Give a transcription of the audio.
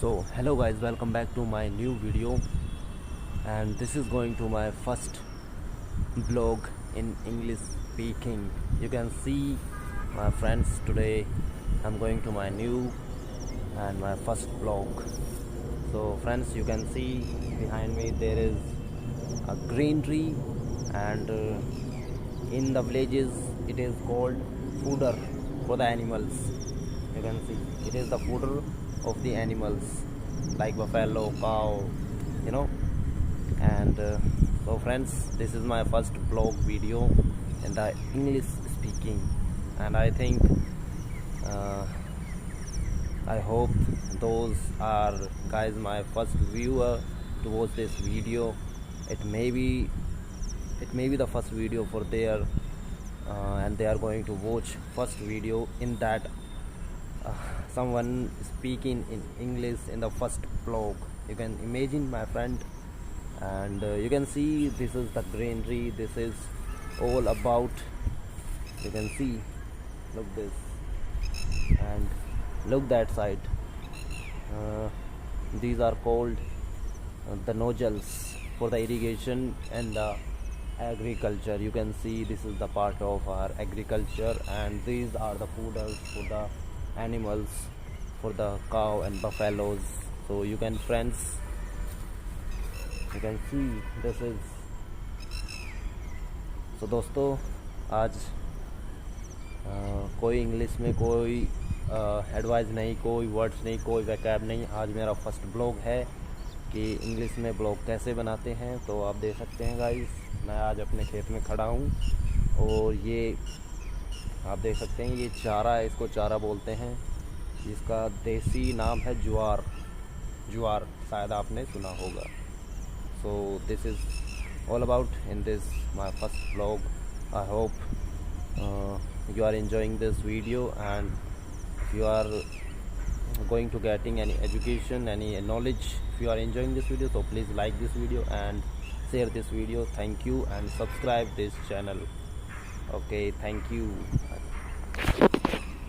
So hello guys, welcome back to my new video, and this is going to my first blog in English speaking. You can see my friends, today I'm going to my new and my first blog. So friends, you can see behind me there is a greenery, and in the villages it is called fodder for the animals. You can see it is the fodder of the animals like buffalo, cow, you know. And so friends, this is my first blog video in the English speaking, and I think uh, I hope those are guys my first viewer to watch this video. It may be the first video for their and they are going to watch first video in that uh, someone speaking in English in the first blog. You can imagine, my friend. And you can see this is the greenery, this is all about, you can see, look this, and look that side. These are called the nozzles for the irrigation and the agriculture. You can see this is the part of our agriculture, and these are the fooders for the animals, for the cow and buffaloes. So you can, friends, you can see this is. So दोस्तों, आज कोई English में कोई advice नहीं, कोई words नहीं, कोई वैकैब नहीं. आज मेरा फर्स्ट ब्लॉग है कि इंग्लिश में ब्लॉग कैसे बनाते हैं. तो आप देख सकते हैं गाइस, मैं आज अपने खेत में खड़ा हूँ, और ये आप देख सकते हैं, ये चारा है, इसको चारा बोलते हैं, जिसका देसी नाम है ज्वार. ज्वार शायद आपने सुना होगा. So this is all about in this my first vlog. I hope you are enjoying this video, and if you are going to getting any education, any knowledge, if you are enjoying this video, so please like this video and share this video. Thank you, and subscribe this channel. Okay, thank you.